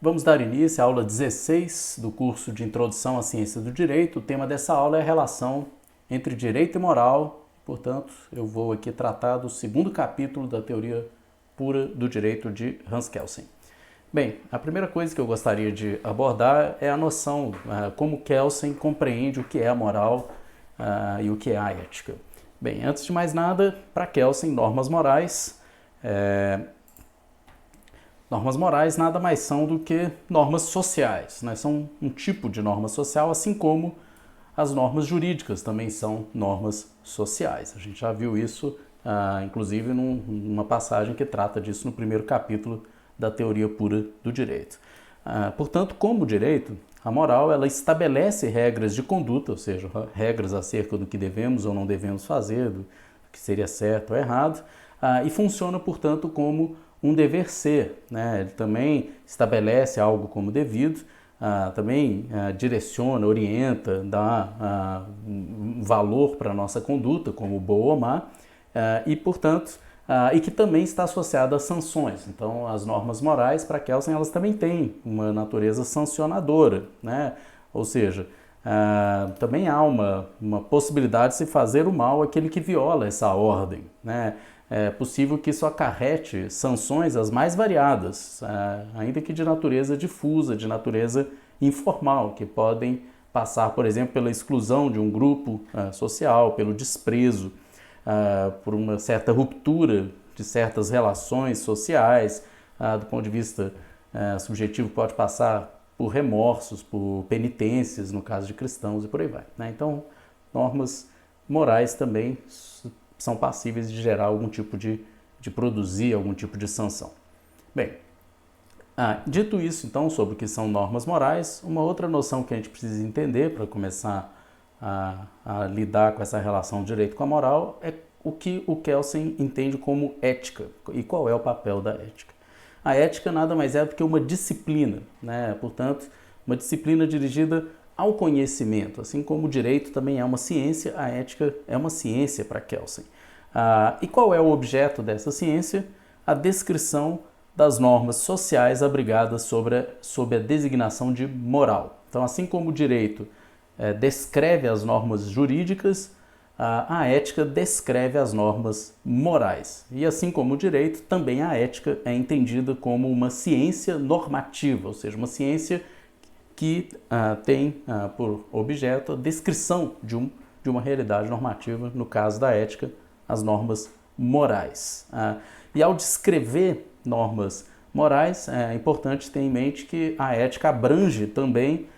Vamos dar início à aula 16 do curso de Introdução à Ciência do Direito. O tema dessa aula é a relação entre direito e moral. Portanto, eu vou aqui tratar do segundo capítulo da teoria pura do direito de Hans Kelsen. Bem, a primeira coisa que eu gostaria de abordar é a noção, como Kelsen compreende o que é a moral e o que é a ética. Bem, antes de mais nada, para Kelsen, normas morais nada mais são do que normas sociais, né? São um tipo de norma social, assim como as normas jurídicas também são normas sociais. A gente já viu isso, inclusive, numa passagem que trata disso no primeiro capítulo da teoria pura do direito. Portanto, como direito, a moral ela estabelece regras de conduta, ou seja, regras acerca do que devemos ou não devemos fazer, do que seria certo ou errado, e funciona, portanto, como um dever ser, né? Ele também estabelece algo como devido, também direciona, orienta, dá valor para a nossa conduta, como boa ou má, e, portanto, e que também está associado a sanções. Então, as normas morais, para Kelsen, elas também têm uma natureza sancionadora, né? Ou seja, também há uma possibilidade de se fazer o mal àquele que viola essa ordem, né? É possível que isso acarrete sanções as mais variadas, ainda que de natureza difusa, de natureza informal, que podem passar, por exemplo, pela exclusão de um grupo social, pelo desprezo, por uma certa ruptura de certas relações sociais, do ponto de vista subjetivo pode passar por remorsos, por penitências, no caso de cristãos e por aí vai, né? Então, normas morais também são passíveis de gerar algum tipo de produzir algum tipo de sanção. Bem, dito isso então sobre o que são normas morais, uma outra noção que a gente precisa entender para começar a lidar com essa relação do direito com a moral é o que o Kelsen entende como ética e qual é o papel da ética. A ética nada mais é do que uma disciplina, né? Portanto, uma disciplina dirigida ao conhecimento, assim como o direito também é uma ciência, a ética é uma ciência para Kelsen. E qual é o objeto dessa ciência? A descrição das normas sociais abrigadas sob a designação de moral. Então, assim como o direito descreve as normas jurídicas, a ética descreve as normas morais. E assim como o direito, também a ética é entendida como uma ciência normativa, ou seja, uma ciência que tem por objeto a descrição de uma realidade normativa, no caso da ética, as normas morais. E ao descrever normas morais, é importante ter em mente que a ética abrange também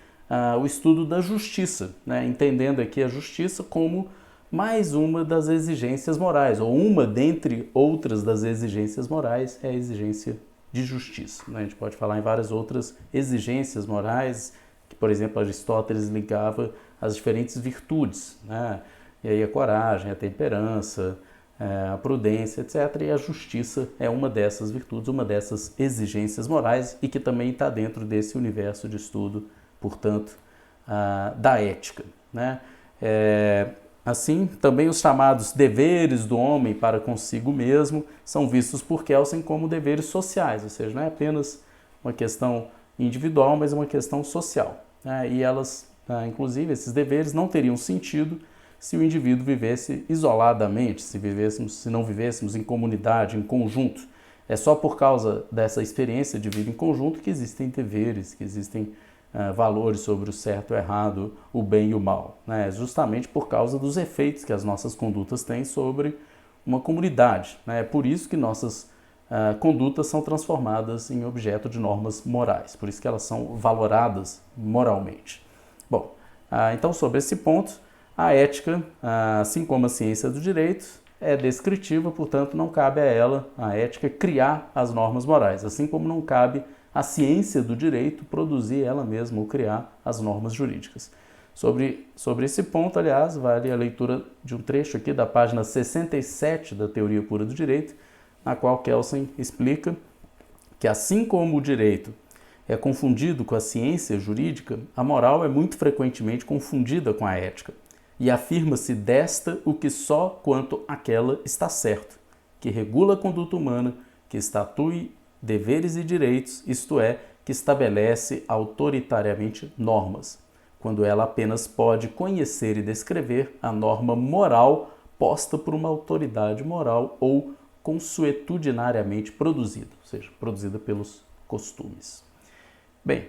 o estudo da justiça, né? Entendendo aqui a justiça como mais uma das exigências morais, ou uma dentre outras das exigências morais é a exigência de justiça, né? A gente pode falar em várias outras exigências morais, que, por exemplo, Aristóteles ligava às diferentes virtudes, né? E aí a coragem, a temperança, a prudência, etc. E a justiça é uma dessas virtudes, uma dessas exigências morais e que também está dentro desse universo de estudo, portanto, da ética, né? Assim, também os chamados deveres do homem para consigo mesmo são vistos por Kelsen como deveres sociais, ou seja, não é apenas uma questão individual, mas uma questão social, né? E elas, inclusive, esses deveres não teriam sentido se o indivíduo vivesse isoladamente, se não vivêssemos em comunidade, em conjunto. É só por causa dessa experiência de vida em conjunto que existem deveres, que existem valores sobre o certo e o errado, o bem e o mal, né? Justamente por causa dos efeitos que as nossas condutas têm sobre uma comunidade, né? É por isso que nossas condutas são transformadas em objeto de normas morais, por isso que elas são valoradas moralmente. Bom, então sobre esse ponto, a ética, assim como a ciência do direito, é descritiva, portanto não cabe a ela, a ética, criar as normas morais, assim como não cabe a ciência do direito produzir ela mesma ou criar as normas jurídicas. Sobre esse ponto, aliás, vale a leitura de um trecho aqui da página 67 da Teoria Pura do Direito, na qual Kelsen explica que assim como o direito é confundido com a ciência jurídica, a moral é muito frequentemente confundida com a ética, e afirma-se desta o que só quanto aquela está certo, que regula a conduta humana, que estatui deveres e direitos, isto é, que estabelece autoritariamente normas, quando ela apenas pode conhecer e descrever a norma moral posta por uma autoridade moral ou consuetudinariamente produzida, ou seja, produzida pelos costumes. Bem,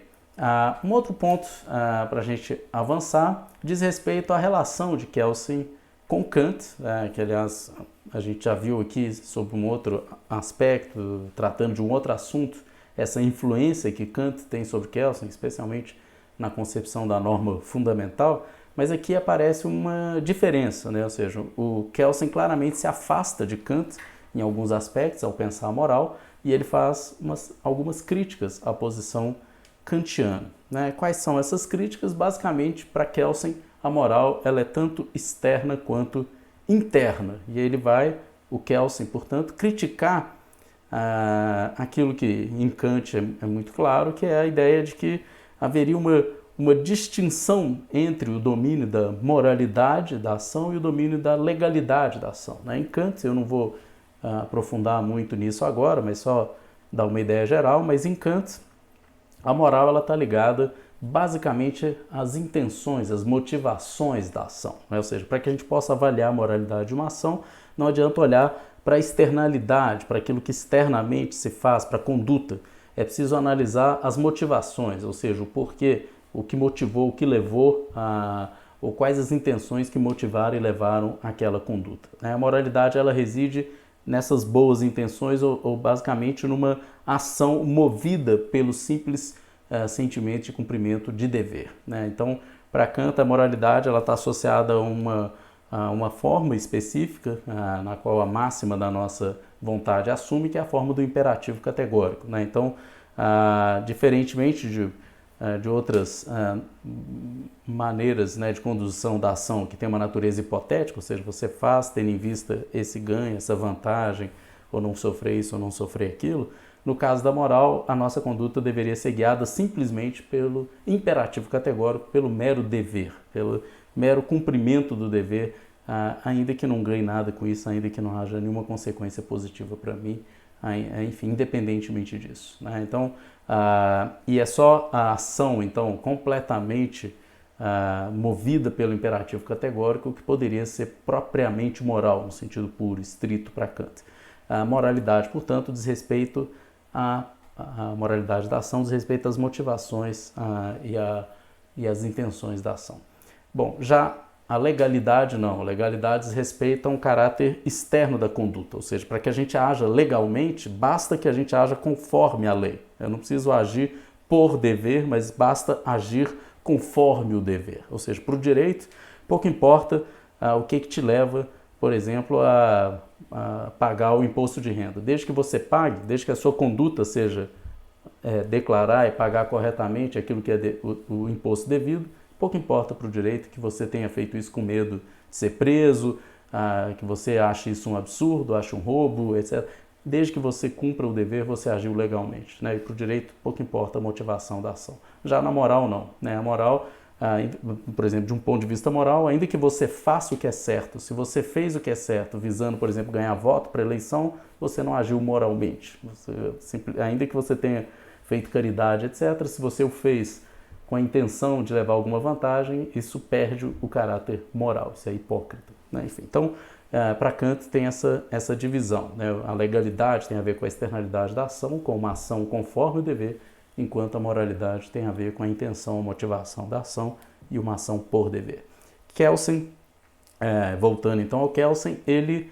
um outro ponto para a gente avançar diz respeito à relação de Kelsen com Kant, que aliás a gente já viu aqui sobre um outro aspecto, tratando de um outro assunto, essa influência que Kant tem sobre Kelsen, especialmente na concepção da norma fundamental, mas aqui aparece uma diferença, né? Ou seja, o Kelsen claramente se afasta de Kant em alguns aspectos ao pensar a moral e ele faz algumas críticas à posição kantiana, né? Quais são essas críticas? Basicamente, para Kelsen, a moral ela é tanto externa quanto interna. E ele vai, o Kelsen, portanto, criticar aquilo que em Kant é muito claro, que é a ideia de que haveria uma distinção entre o domínio da moralidade da ação e o domínio da legalidade da ação, né? Em Kant, eu não vou aprofundar muito nisso agora, mas só dar uma ideia geral, mas em Kant, a moral está ligada basicamente às intenções, às motivações da ação, né? Ou seja, para que a gente possa avaliar a moralidade de uma ação, não adianta olhar para a externalidade, para aquilo que externamente se faz, para a conduta. É preciso analisar as motivações, ou seja, o porquê, o que motivou, o que levou, ou quais as intenções que motivaram e levaram àquela conduta. A moralidade ela reside nessas boas intenções ou basicamente numa ação movida pelo simples sentimento de cumprimento de dever, né? Então, para Kant, a moralidade está associada a uma forma específica na qual a máxima da nossa vontade assume, que é a forma do imperativo categórico, né? Então, diferentemente de outras maneiras, né, de condução da ação que tem uma natureza hipotética, ou seja, você faz tendo em vista esse ganho, essa vantagem, ou não sofrer isso ou não sofrer aquilo. No caso da moral, a nossa conduta deveria ser guiada simplesmente pelo imperativo categórico, pelo mero dever, pelo mero cumprimento do dever, ainda que não ganhe nada com isso, ainda que não haja nenhuma consequência positiva para mim, enfim, independentemente disso, né? Então, e é só a ação, então, completamente movida pelo imperativo categórico que poderia ser propriamente moral, no sentido puro, estrito para Kant. A moralidade, portanto, diz respeito a moralidade da ação, diz respeito às motivações e às intenções da ação. Bom, já a legalidade não, a legalidade diz respeito a um caráter externo da conduta, ou seja, para que a gente haja legalmente, basta que a gente haja conforme a lei. Eu não preciso agir por dever, mas basta agir conforme o dever. Ou seja, para o direito, pouco importa o que te leva, por exemplo, a pagar o imposto de renda. Desde que você pague, desde que a sua conduta seja declarar e pagar corretamente aquilo que é o imposto devido, pouco importa para o direito que você tenha feito isso com medo de ser preso, que você ache isso um absurdo, ache um roubo, etc. Desde que você cumpra o dever, você agiu legalmente, né? E para o direito, pouco importa a motivação da ação. Já na moral, não, né? A moral, por exemplo, de um ponto de vista moral, ainda que você faça o que é certo, se você fez o que é certo visando, por exemplo, ganhar voto para eleição, você não agiu moralmente. Ainda que você tenha feito caridade, etc., se você o fez com a intenção de levar alguma vantagem, isso perde o caráter moral, isso é hipócrita, né? Enfim, então, para Kant tem essa divisão, né? A legalidade tem a ver com a externalidade da ação, com uma ação conforme o dever, enquanto a moralidade tem a ver com a intenção, a motivação da ação e uma ação por dever. Kelsen, voltando então ao Kelsen, ele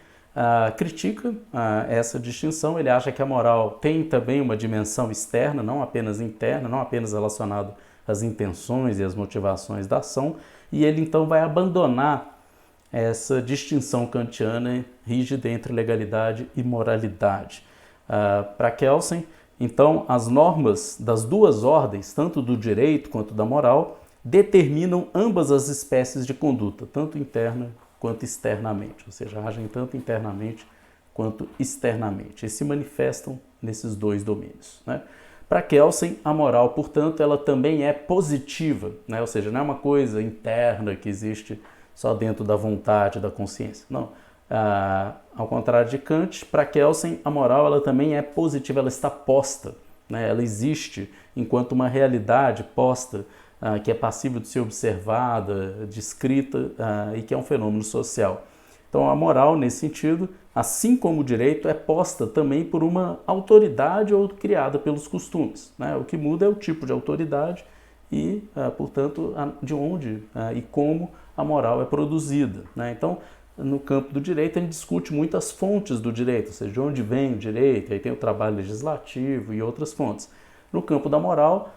critica essa distinção, ele acha que a moral tem também uma dimensão externa, não apenas interna, não apenas relacionada às intenções e às motivações da ação, e ele então vai abandonar essa distinção kantiana rígida entre legalidade e moralidade. Para Kelsen, então, as normas das duas ordens, tanto do direito quanto da moral, determinam ambas as espécies de conduta, tanto interna quanto externamente, ou seja, agem tanto internamente quanto externamente, e se manifestam nesses dois domínios, né? Para Kelsen, a moral, portanto, ela também é positiva, né? Ou seja, não é uma coisa interna que existe só dentro da vontade, da consciência. Não. Ao contrário de Kant, para Kelsen, a moral ela também é positiva, ela está posta. né? Ela existe enquanto uma realidade posta, que é passível de ser observada, descrita, e que é um fenômeno social. Então a moral, nesse sentido, assim como o direito, é posta também por uma autoridade ou criada pelos costumes, né? O que muda é o tipo de autoridade e, portanto, de onde e como a moral é produzida, né? Então, no campo do direito, a gente discute muito as fontes do direito, ou seja, de onde vem o direito, aí tem o trabalho legislativo e outras fontes. No campo da moral,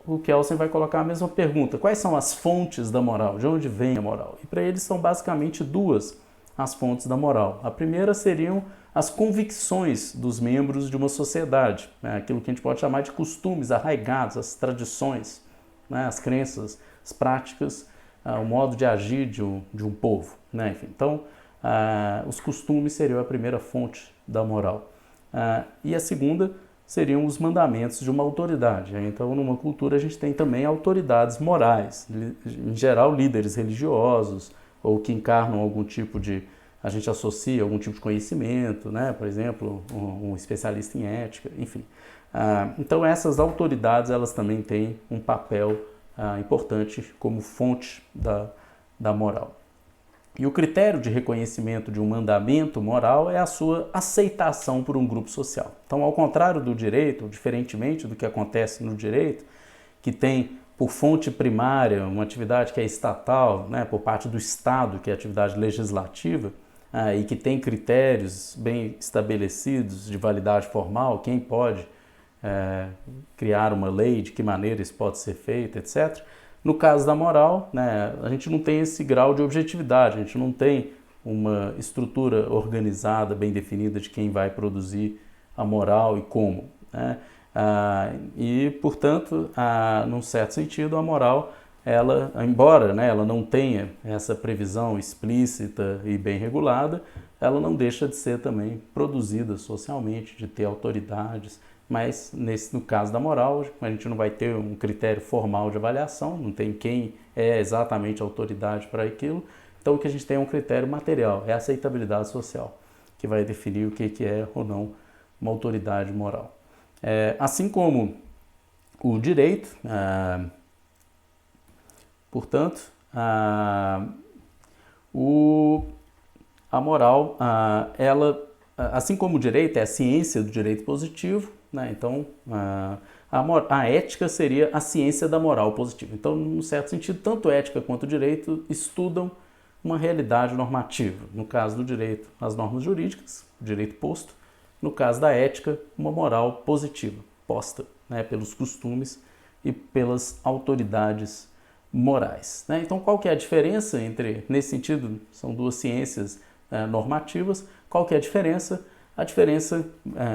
o Kelsen vai colocar a mesma pergunta: quais são as fontes da moral? De onde vem a moral? E para eles são basicamente duas as fontes da moral. A primeira seriam as convicções dos membros de uma sociedade, né? Aquilo que a gente pode chamar de costumes arraigados, as tradições, né? As crenças, as práticas, o modo de agir de um povo, né? Enfim, então, os costumes seriam a primeira fonte da moral. E a segunda seriam os mandamentos de uma autoridade. Então, numa cultura, a gente tem também autoridades morais, em geral, líderes religiosos, ou que encarnam algum tipo de, a gente associa algum tipo de conhecimento, né? Por exemplo, um especialista em ética, enfim. Então essas autoridades, elas também têm um papel importante como fonte da moral. E o critério de reconhecimento de um mandamento moral é a sua aceitação por um grupo social. Então, ao contrário do direito, diferentemente do que acontece no direito, que tem por fonte primária uma atividade que é estatal, né, por parte do Estado, que é a atividade legislativa, e que tem critérios bem estabelecidos de validade formal, quem pode criar uma lei, de que maneira isso pode ser feito, etc. No caso da moral, né, a gente não tem esse grau de objetividade, a gente não tem uma estrutura organizada, bem definida de quem vai produzir a moral e como, né? E, portanto, num certo sentido, a moral, ela, embora, né, ela não tenha essa previsão explícita e bem regulada, ela não deixa de ser também produzida socialmente, de ter autoridades, mas no caso da moral, a gente não vai ter um critério formal de avaliação, não tem quem é exatamente a autoridade para aquilo, então o que a gente tem é um critério material, é a aceitabilidade social, que vai definir o que é ou não uma autoridade moral. Assim como o direito, portanto, a moral, ela, assim como o direito é a ciência do direito positivo, né? Então a ética seria a ciência da moral positiva. Então, num certo sentido, tanto ética quanto direito estudam uma realidade normativa. No caso do direito, as normas jurídicas, o direito posto. No caso da ética, uma moral positiva, posta, né, pelos costumes e pelas autoridades morais, né? Então, qual que é a diferença entre, nesse sentido, são duas ciências normativas, qual que é a diferença? A diferença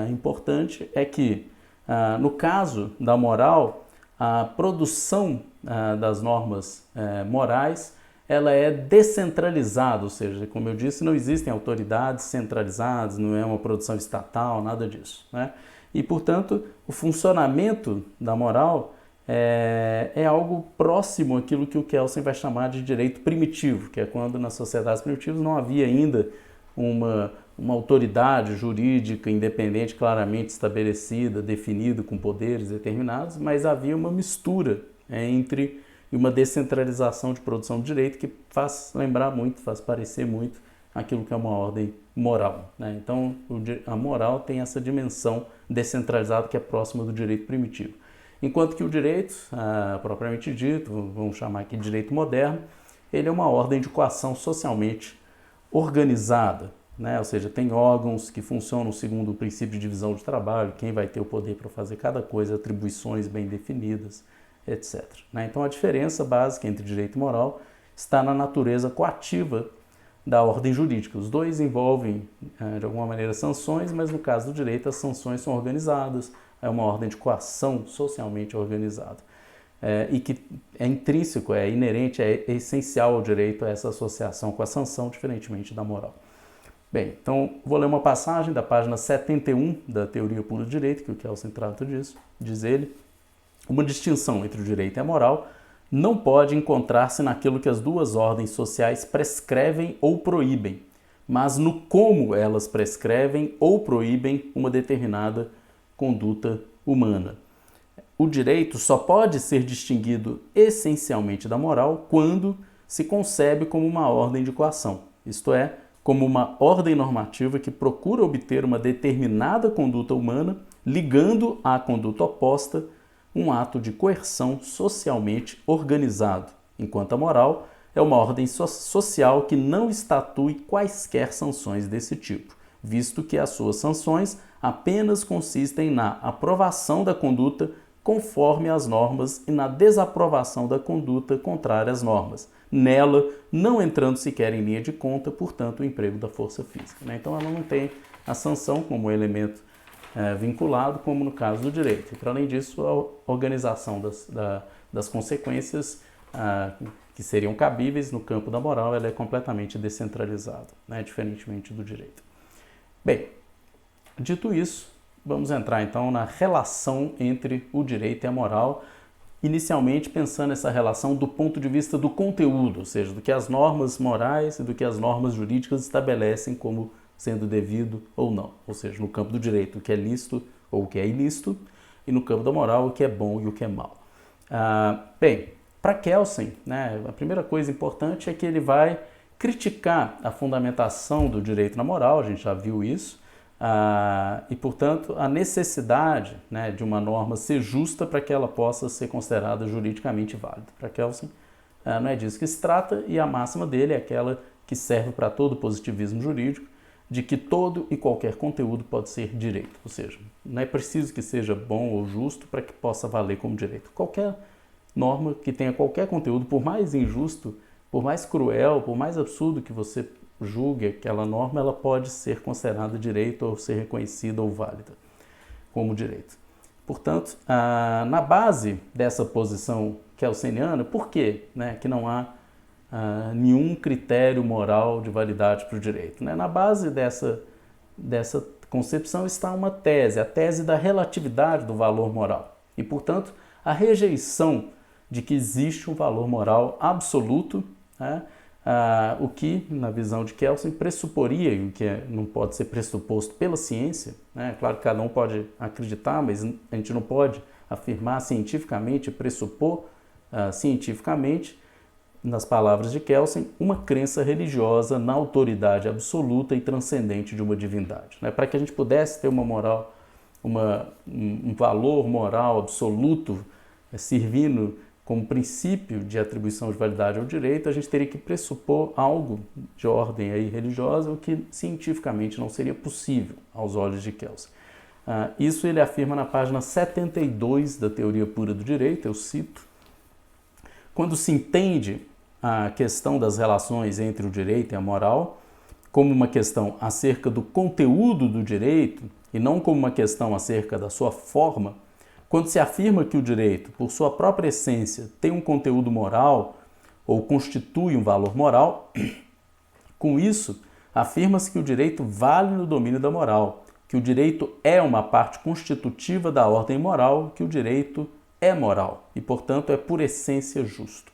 importante é que, no caso da moral, a produção das normas morais, ela é descentralizada, ou seja, como eu disse, não existem autoridades centralizadas, não é uma produção estatal, nada disso, né? E, portanto, o funcionamento da moral é algo próximo àquilo que o Kelsen vai chamar de direito primitivo, que é quando nas sociedades primitivas não havia ainda uma autoridade jurídica independente, claramente estabelecida, definida, com poderes determinados, mas havia uma mistura entre uma descentralização de produção de direito que faz lembrar muito, faz parecer muito aquilo que é uma ordem moral, né? Então, a moral tem essa dimensão descentralizada que é próxima do direito primitivo. Enquanto que o direito, propriamente dito, vamos chamar aqui de direito moderno, ele é uma ordem de coação socialmente organizada, né? Ou seja, tem órgãos que funcionam segundo o princípio de divisão de trabalho, quem vai ter o poder para fazer cada coisa, atribuições bem definidas, etc. Né? Então a diferença básica entre direito e moral está na natureza coativa da ordem jurídica. Os dois envolvem, de alguma maneira, sanções, mas no caso do direito as sanções são organizadas, é uma ordem de coação socialmente organizada. E que é intrínseco, é inerente, é essencial ao direito essa associação com a sanção, diferentemente da moral. Bem, então vou ler uma passagem da página 71 da Teoria Pura do Direito, que o Kelsen trata disso. Diz ele: uma distinção entre o direito e a moral não pode encontrar-se naquilo que as duas ordens sociais prescrevem ou proíbem, mas no como elas prescrevem ou proíbem uma determinada conduta humana. o direito só pode ser distinguido essencialmente da moral quando se concebe como uma ordem de coação, isto é, como uma ordem normativa que procura obter uma determinada conduta humana, ligando à conduta oposta um ato de coerção socialmente organizado, enquanto a moral é uma ordem social que não estatue quaisquer sanções desse tipo, visto que as suas sanções apenas consistem na aprovação da conduta conforme as normas e na desaprovação da conduta contrária às normas, nela não entrando sequer em linha de conta, portanto, o emprego da força física. Então, ela não tem a sanção como elemento vinculado, como no caso do direito. E, para além disso, a organização das consequências que seriam cabíveis no campo da moral, ela é completamente descentralizada, diferentemente do direito. Bem, dito isso, vamos entrar então na relação entre o direito e a moral, inicialmente pensando essa relação do ponto de vista do conteúdo, ou seja, do que as normas morais e do que as normas jurídicas estabelecem como sendo devido ou não, ou seja, no campo do direito o que é lícito ou o que é ilícito, e no campo da moral o que é bom e o que é mal. Bem, para Kelsen, a primeira coisa importante é que ele vai criticar a fundamentação do direito na moral, a gente já viu isso, e, portanto, a necessidade de uma norma ser justa para que ela possa ser considerada juridicamente válida. Para Kelsen, não é disso que se trata, e a máxima dele é aquela que serve para todo o positivismo jurídico, de que todo e qualquer conteúdo pode ser direito, ou seja, não é preciso que seja bom ou justo para que possa valer como direito. Qualquer norma que tenha qualquer conteúdo, por mais injusto, por mais cruel, por mais absurdo que você julgue aquela norma, ela pode ser considerada direito ou ser reconhecida ou válida como direito. Portanto, na base dessa posição kelseniana, por quê que não há nenhum critério moral de validade para o direito? Na base dessa concepção está uma tese, a tese da relatividade do valor moral. E, portanto, a rejeição de que existe um valor moral absoluto, o que, na visão de Kelsen, pressuporia, e o que não pode ser pressuposto pela ciência, claro que cada um pode acreditar, mas a gente não pode afirmar cientificamente, pressupor cientificamente, nas palavras de Kelsen, uma crença religiosa na autoridade absoluta e transcendente de uma divindade. Para que a gente pudesse ter uma moral, um valor moral absoluto servindo como princípio de atribuição de validade ao direito, a gente teria que pressupor algo de ordem aí religiosa, o que cientificamente não seria possível aos olhos de Kelsen. Isso ele afirma na página 72 da Teoria Pura do Direito, eu cito: quando se entende a questão das relações entre o direito e a moral como uma questão acerca do conteúdo do direito e não como uma questão acerca da sua forma, quando se afirma que o direito, por sua própria essência, tem um conteúdo moral ou constitui um valor moral, com isso, afirma-se que o direito vale no domínio da moral, que o direito é uma parte constitutiva da ordem moral, que o direito é moral e, portanto, é por essência justo.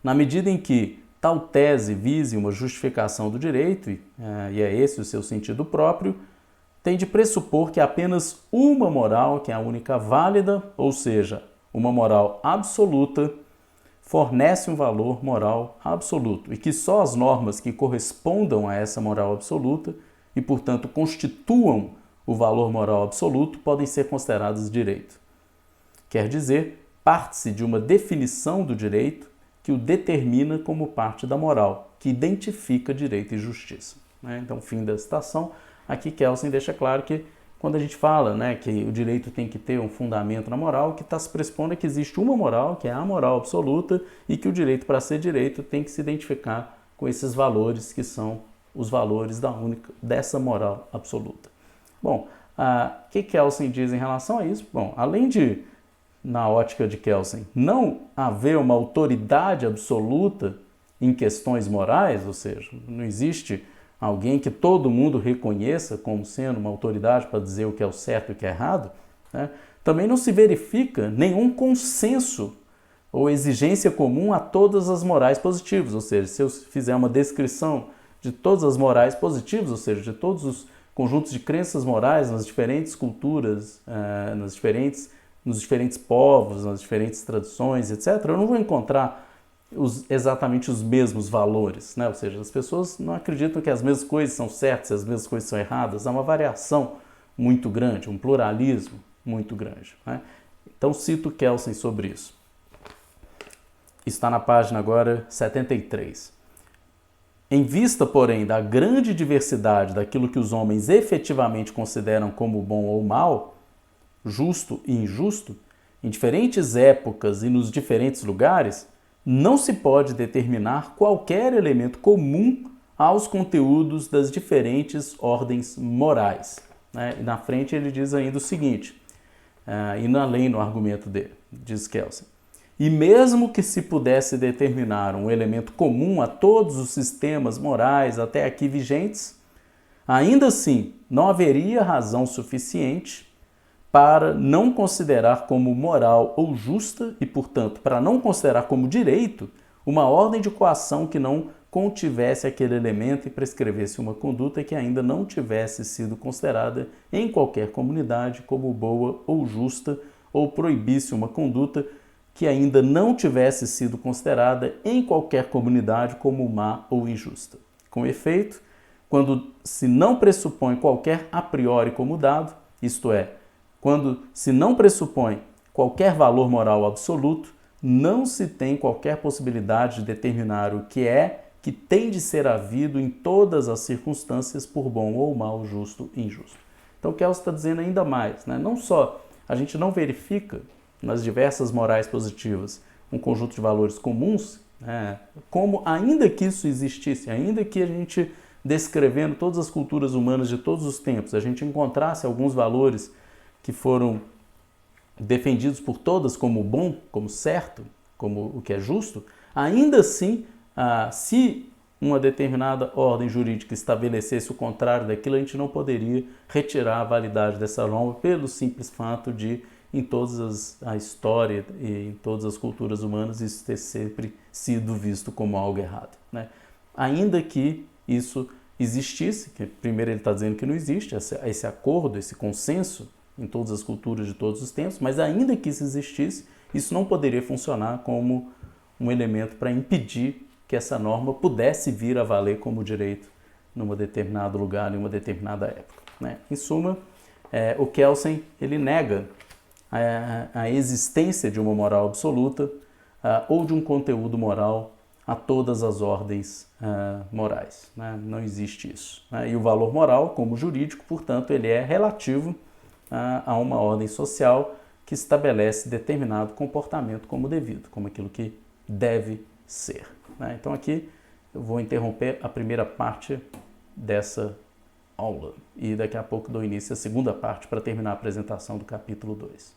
Na medida em que tal tese vise uma justificação do direito, e é esse o seu sentido próprio, tem de pressupor que apenas uma moral, que é a única válida, ou seja, uma moral absoluta, fornece um valor moral absoluto e que só as normas que correspondam a essa moral absoluta e, portanto, constituam o valor moral absoluto podem ser consideradas direito. Quer dizer, parte-se de uma definição do direito que o determina como parte da moral, que identifica direito e justiça. Então, fim da citação. Aqui Kelsen deixa claro que quando a gente fala que o direito tem que ter um fundamento na moral, o que está se pressupondo é que existe uma moral, que é a moral absoluta, e que o direito, para ser direito, tem que se identificar com esses valores que são os valores dessa moral absoluta. Bom, o que Kelsen diz em relação a isso? Bom, além de, na ótica de Kelsen, não haver uma autoridade absoluta em questões morais, ou seja, não existe alguém que todo mundo reconheça como sendo uma autoridade para dizer o que é o certo e o que é errado, também não se verifica nenhum consenso ou exigência comum a todas as morais positivas, ou seja, se eu fizer uma descrição de todas as morais positivas, ou seja, de todos os conjuntos de crenças morais nas diferentes culturas, nas diferentes nos diferentes povos, nas diferentes tradições, etc., eu não vou encontrar exatamente os mesmos valores, né? Ou seja, as pessoas não acreditam que as mesmas coisas são certas e as mesmas coisas são erradas. Há uma variação muito grande, um pluralismo muito grande, né? Então cito Kelsen sobre isso. Está na página agora 73. Em vista, porém, da grande diversidade daquilo que os homens efetivamente consideram como bom ou mal, justo e injusto, em diferentes épocas e nos diferentes lugares, não se pode determinar qualquer elemento comum aos conteúdos das diferentes ordens morais, né? E na frente ele diz ainda o seguinte, indo além no argumento dele, diz Kelsen. E mesmo que se pudesse determinar um elemento comum a todos os sistemas morais até aqui vigentes, ainda assim não haveria razão suficiente para não considerar como moral ou justa e, portanto, para não considerar como direito uma ordem de coação que não contivesse aquele elemento e prescrevesse uma conduta que ainda não tivesse sido considerada em qualquer comunidade como boa ou justa, ou proibisse uma conduta que ainda não tivesse sido considerada em qualquer comunidade como má ou injusta. Com efeito, quando se não pressupõe qualquer a priori como dado, isto é, quando se não pressupõe qualquer valor moral absoluto, não se tem qualquer possibilidade de determinar o que é que tem de ser havido em todas as circunstâncias por bom ou mal, justo e injusto. Então o Kelsen está dizendo ainda mais, né? Não só a gente não verifica nas diversas morais positivas um conjunto de valores comuns, como ainda que isso existisse, ainda que a gente descrevendo todas as culturas humanas de todos os tempos, a gente encontrasse alguns valores que foram defendidos por todas como bom, como certo, como o que é justo, ainda assim, se uma determinada ordem jurídica estabelecesse o contrário daquilo, a gente não poderia retirar a validade dessa norma pelo simples fato de, em toda a história e em todas as culturas humanas, isso ter sempre sido visto como algo errado, né? Ainda que isso existisse, que primeiro ele está dizendo que não existe esse acordo, esse consenso em todas as culturas de todos os tempos, mas ainda que isso existisse, isso não poderia funcionar como um elemento para impedir que essa norma pudesse vir a valer como direito num determinado lugar, em uma determinada época, né? Em suma, o Kelsen ele nega a existência de uma moral absoluta ou de um conteúdo moral a todas as ordens morais, né? Não existe isso, né? E o valor moral, como jurídico, portanto, ele é relativo a uma ordem social que estabelece determinado comportamento como devido, como aquilo que deve ser, né? Então aqui eu vou interromper a primeira parte dessa aula e daqui a pouco dou início à segunda parte para terminar a apresentação do capítulo 2.